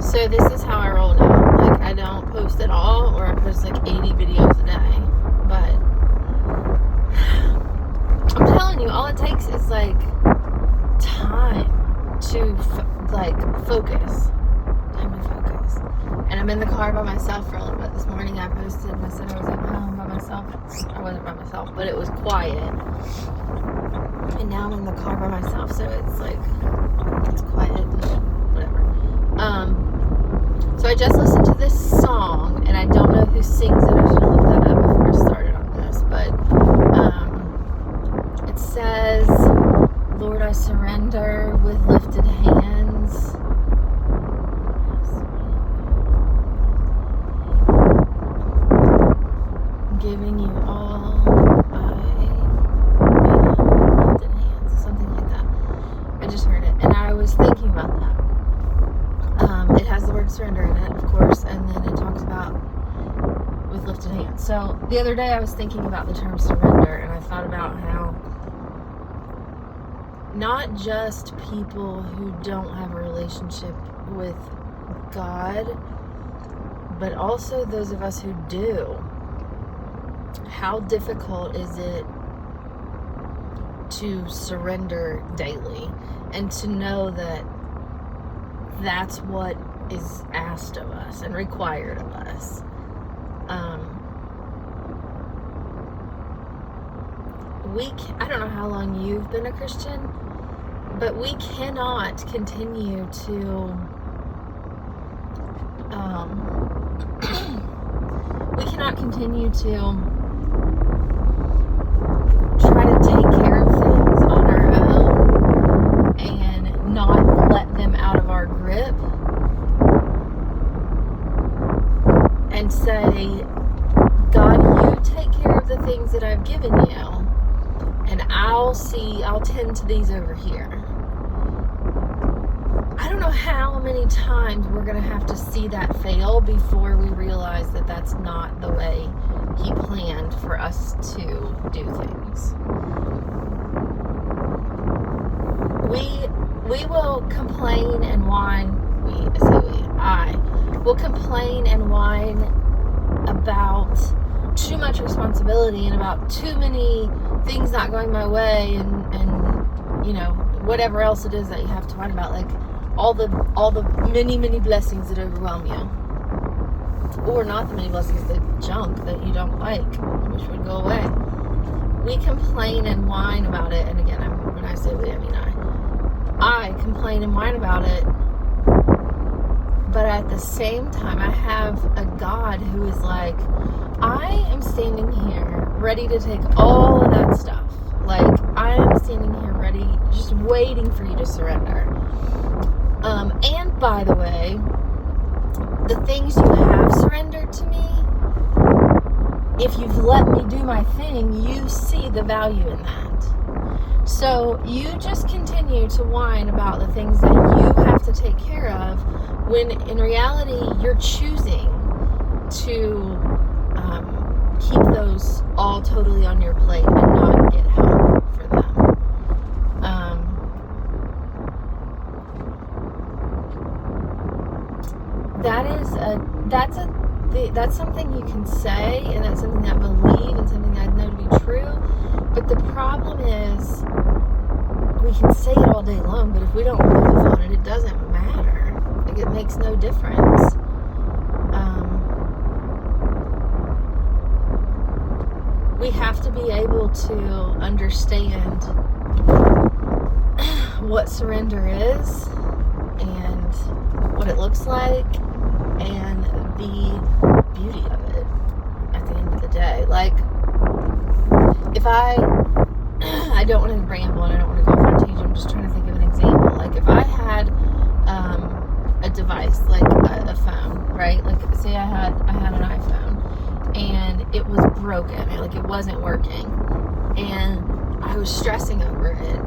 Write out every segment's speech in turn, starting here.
So this is how I roll now. Like, I don't post at all, or I post like 80 videos a day. But I'm telling you, all it takes is like time to focus. Time to focus. And I'm in the car by myself for a little bit. This morning I posted and I said I was at home by myself. I wasn't by myself, but it was quiet. And now I'm in the car by myself, so it's like, it's quiet and whatever. So I just listened to this song, and I don't know who sings it. I should have looked that up before I started on this, but it says, Lord, I surrender with lifted hands. Giving you all I am, lifted hands, something like that. I just heard it, and I was thinking about that. It has the word surrender in it, of course, and then it talks about with lifted hands. So the other day I was thinking about the term surrender, and I thought about how not just people who don't have a relationship with God, but also those of us who do. How difficult is it to surrender daily and to know that that's what is asked of us and required of us? I don't know how long you've been a Christian, but we cannot continue to try to take care of things on our own and not let them out of our grip and say, God, you take care of the things that I've given you, and I'll tend to these over here. I don't know how many times we're going to have to see that fail before we realize that that's not the way He planned for us to do things. We will complain and whine. I will complain and whine about too much responsibility and about too many things not going my way, and you know, whatever else it is that you have to whine about, like all the many blessings that overwhelm you, or not the many blessings, the junk that you don't like, which would go away. We complain and whine about it, and again, when I say we, I mean I complain and whine about it, but at the same time, I have a God who is like, I am standing here ready to take all of that stuff. Like, I am standing here ready, just waiting for you to surrender. And by the way, the things you have surrendered to me, if you've let me do my thing, you see the value in that. So you just continue to whine about the things that you have to take care of, when in reality you're choosing to keep those all totally on your plate and not get help for them. That's something you can say, and that's something I believe, and something I know to be true. But the problem is, we can say it all day long, but if we don't move on it, it doesn't matter. Like, it makes no difference. We have to be able to understand what surrender is and what it looks like and the beauty of it at the end of the day. Like, if I don't want to ramble and I don't want to go off on a tangent, I'm just trying to think of an example. Like, if I had a device, like a phone, right? Like, say I had an iPhone and it was broken, like it wasn't working, and I was stressing over it.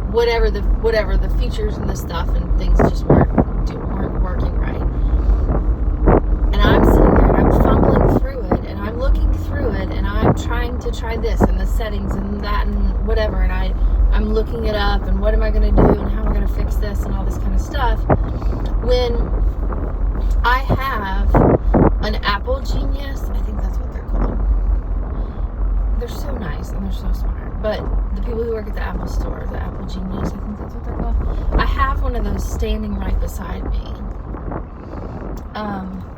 Whatever the features and the stuff and things just weren't working right. And I'm sitting there and I'm fumbling through it and I'm looking through it and I'm trying to try this and the settings and that and whatever, and I'm looking it up and what am I going to do and how am I going to fix this and all this kind of stuff. When I have an Apple Genius. I think that's what they're called. They're so nice and they're so smart. But the people who work at the Apple store, the Apple Genius, I think that's what they're called. I have one of those standing right beside me.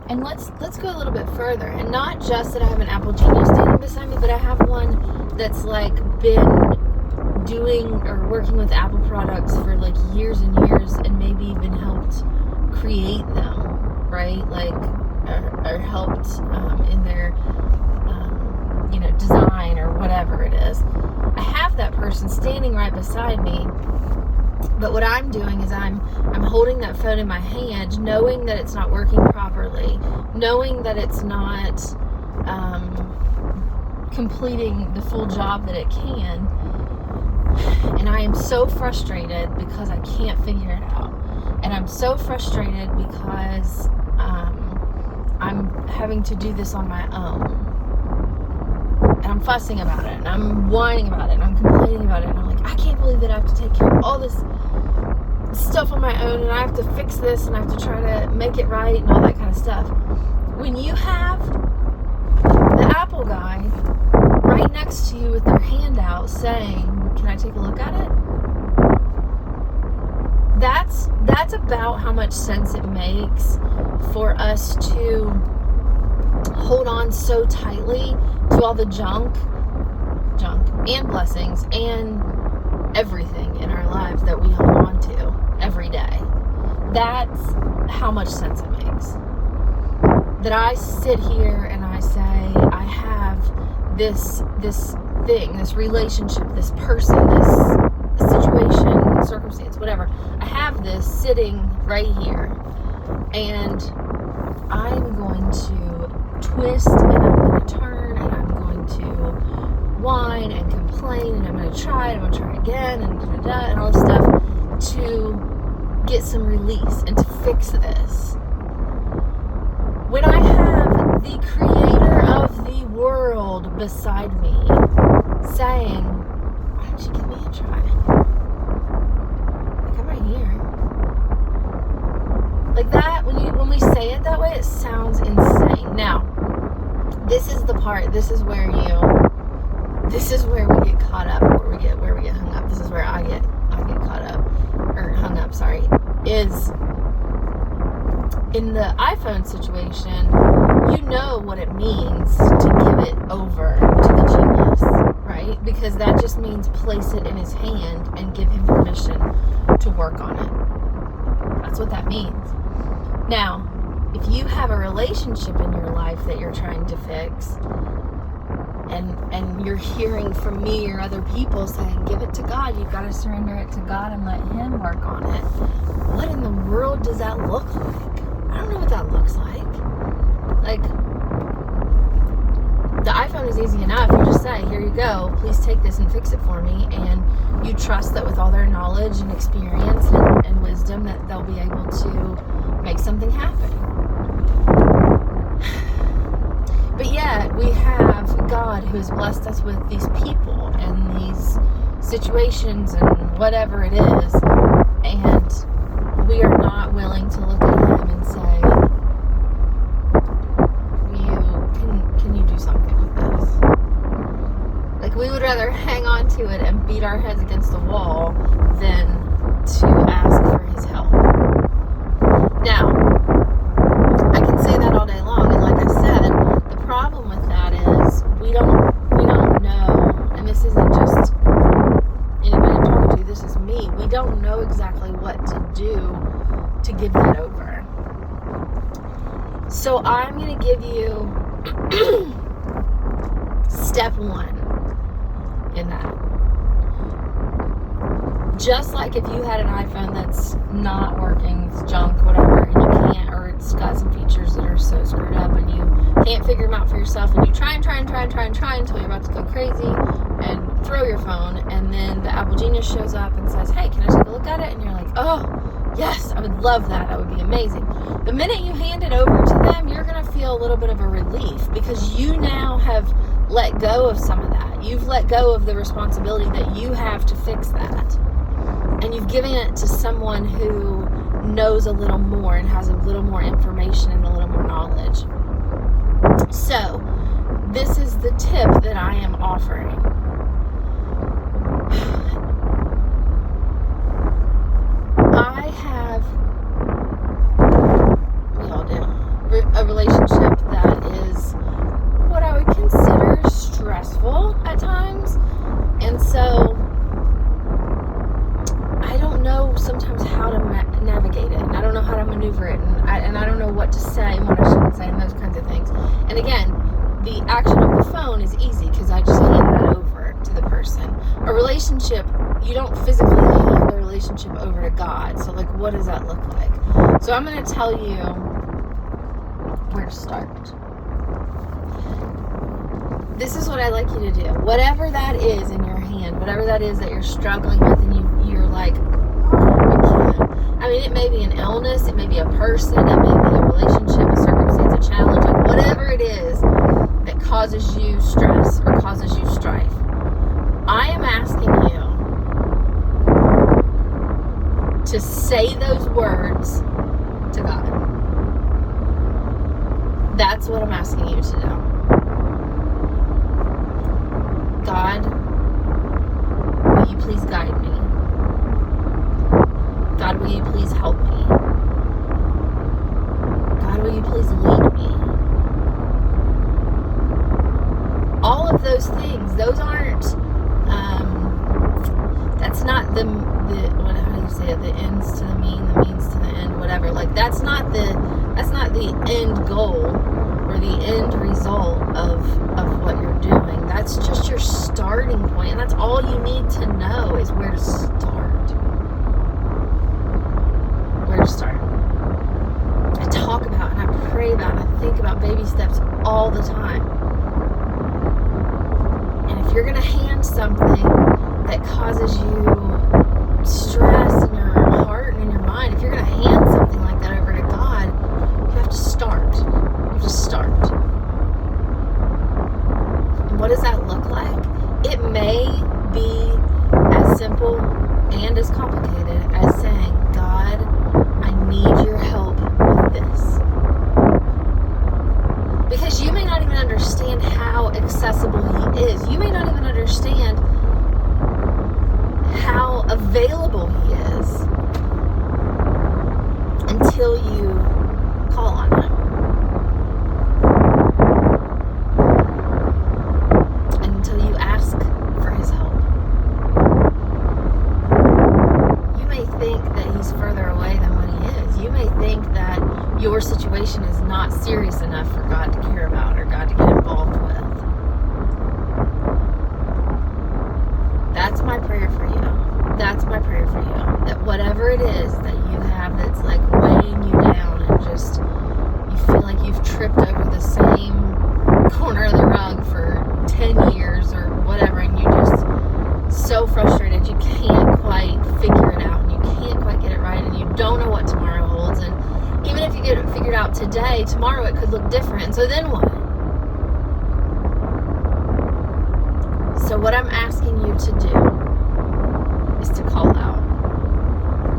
And let's go a little bit further. And not just that I have an Apple Genius standing beside me, but I have one that's like been doing or working with Apple products for like years and years, and maybe even helped create them, right? Like, or helped in their design or whatever it is. I have that person standing right beside me, but what I'm doing is I'm holding that phone in my hand, knowing that it's not working properly, knowing that it's not completing the full job that it can, and I am so frustrated because I can't figure it out, and I'm so frustrated because I'm having to do this on my own. And I'm fussing about it, and I'm whining about it, and I'm complaining about it, and I'm like, I can't believe that I have to take care of all this stuff on my own, and I have to fix this, and I have to try to make it right, and all that kind of stuff. When you have the Apple guy right next to you with their hand out saying, can I take a look at it? That's about how much sense it makes for us to hold on so tightly to all the junk and blessings and everything in our lives that we hold on to every day. That's how much sense it makes. That I sit here and I say, I have this thing, this relationship, this person, this situation, circumstance, whatever. I have this sitting right here, and I'm going to twist, and I'm going to turn, and I'm going to whine and complain, and I'm going to try, and I'm going to try again, and and all this stuff to get some release and to fix this. When I have the creator of the world beside me saying, why don't you give me a try? Like, I'm right here. Like that, when we say it that way, it sounds insane. Now, this is the part, this is where we get caught up, where we get hung up. This is where I get caught up, or hung up, sorry, is in the iPhone situation, you know what it means to give it over to the genius, right? Because that just means place it in his hand and give him permission to work on it. That's what that means. Now, if you have a relationship in your life that you're trying to fix, and you're hearing from me or other people saying, give it to God, you've got to surrender it to God and let him work on it. What in the world does that look like? I don't know what that looks like. Like, the iPhone is easy enough. You just say, here you go, please take this and fix it for me. And you trust that with all their knowledge and experience and wisdom that they'll be able to make something happen. But yet, we have God who has blessed us with these people and these situations and whatever it is, and we are not willing to look at him and say, can you do something with this? Like, we would rather hang on to it and beat our heads against the wall than to ask for his help. Now, I can say that all day long, and like I said, the problem with that is we don't know, and this isn't just anybody I'm talking to, this is me, we don't know exactly what to do to give that over. So I'm going to give you step one in that. Just like if you had an iPhone that's not working, it's junk, whatever, and you can't, or it's got some features that are so screwed up and you can't figure them out for yourself, and you try until you're about to go crazy and throw your phone, and then the Apple Genius shows up and says, hey, can I take a look at it? And you're like, oh, yes, I would love that. That would be amazing. The minute you hand it over to them, you're going to feel a little bit of a relief because you now have let go of some of that. You've let go of the responsibility that you have to fix that. And you've given it to someone who knows a little more and has a little more information and a little more knowledge. So, this is the tip that I am offering. I have, we all do, a relationship that is what I would consider stressful at times. And so, I don't know sometimes how to navigate it, and I don't know how to maneuver it, and I don't know what to say and what I shouldn't say, and those kinds of things. And again, the action of the phone is easy because I just hand that over to the person. A relationship, you don't physically hand a relationship over to God. So, like, what does that look like? So I'm going to tell you where to start. This is what I'd like you to do. Whatever that is in your hand, whatever that is that you're struggling with, and you're like, I mean, it may be an illness, it may be a person, it may be a relationship, a circumstance, a challenge, like whatever it is that causes you stress or causes you strife. I am asking you to say those words to God. That's what I'm asking you to do. God, will you please guide me? God, will you please help me? God, will you please lead me? All of those things, those aren't, that's not the how do you say it, the ends to the means to the end, whatever. Like, that's not the end goal or the end result of what you're doing. That's just your starting point, and that's all you need to know is where to start. Where to start. I talk about and I pray about and I think about baby steps all the time. And if you're going to hand something that causes you stress in your heart and in your mind, if you're going to hand something like that over to God, you have to start. You have to start. And what does that look like? It may be as simple and as complicated as saying, God, I need your help with this. Because you may not even understand how accessible He is. You may not even understand how available He is until you call on Him. And until you ask for His help. You may think that He's further away than what He is. You may think that your situation is not serious enough for God to care about or God to get involved with. That's my prayer for you. That's my prayer for you. That whatever it is that you have that's like weighing you down and just you feel like you've tripped over the same corner of the rug for 10 years or whatever, and you're just so frustrated you can't quite figure it out and you can't quite get it right and you don't know what tomorrow holds, and even if you get it figured out today, tomorrow it could look different, and so then what? So what I'm asking you to do is to call out.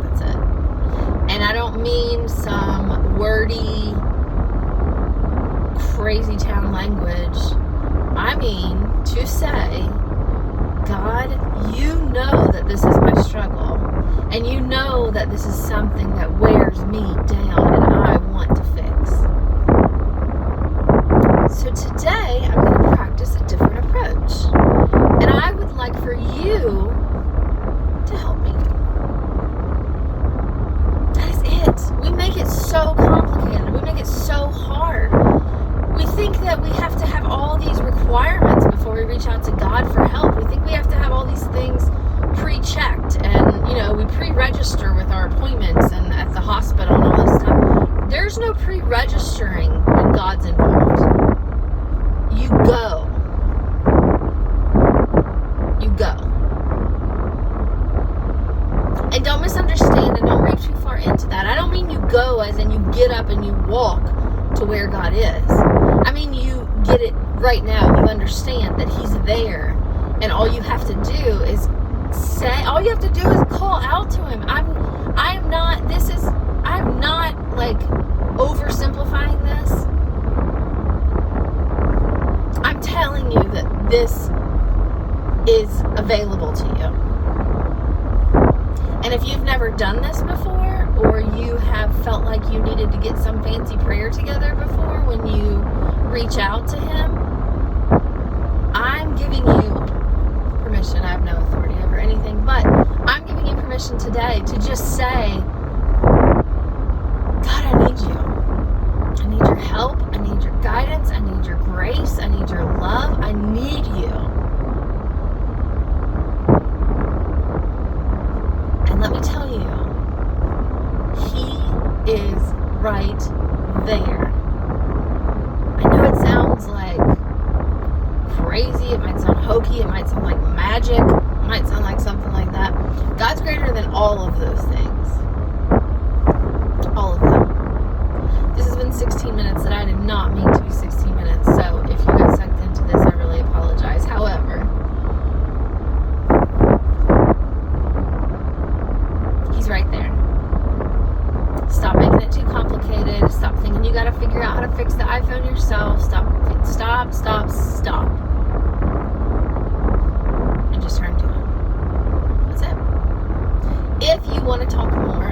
That's it. And I don't mean some wordy, crazy town language. I mean to say, God, you know that this is my struggle, and you know that this is something that wears me down and I want to fix. So today I'm going to practice a different approach, and I would like for you to help me. That is it. We make it so complicated. We make it so hard. We think that we have to have all these requirements before we reach out to God for help. We think we have to have all these things pre-checked, and we pre-register with our appointments and at the hospital and all this stuff. There's no pre-registering when God's involved. You go. You go. And don't misunderstand and don't read too far into that. I don't mean you go as in you get up and you walk to where God is. I mean you get it right now. You understand that He's there, and all you have to do is call out to Him. I'm not like oversimplifying this. I'm telling you that this is available to you. And if you've never done this before, or you have felt like you needed to get some fancy prayer together before when you reach out to Him, I'm giving you permission. I have no authority over anything, but I'm giving you permission today to just say, God, I need you. I need your help. I need your guidance. I need your grace. I need your love. I need you. And let me tell you, He is right there. I know it sounds like crazy. It might sound hokey. It might sound like magic. It might sound like something like that. God's greater than all of those things. All of them. This has been 16 minutes that I did not mean to be 16 minutes. So if you got sucked into this, I really apologize. However, He's right there. Stop making it too complicated. Stop thinking you gotta figure out how to fix the iPhone yourself. Stop. And just turn to Him. That's it. If you want to talk more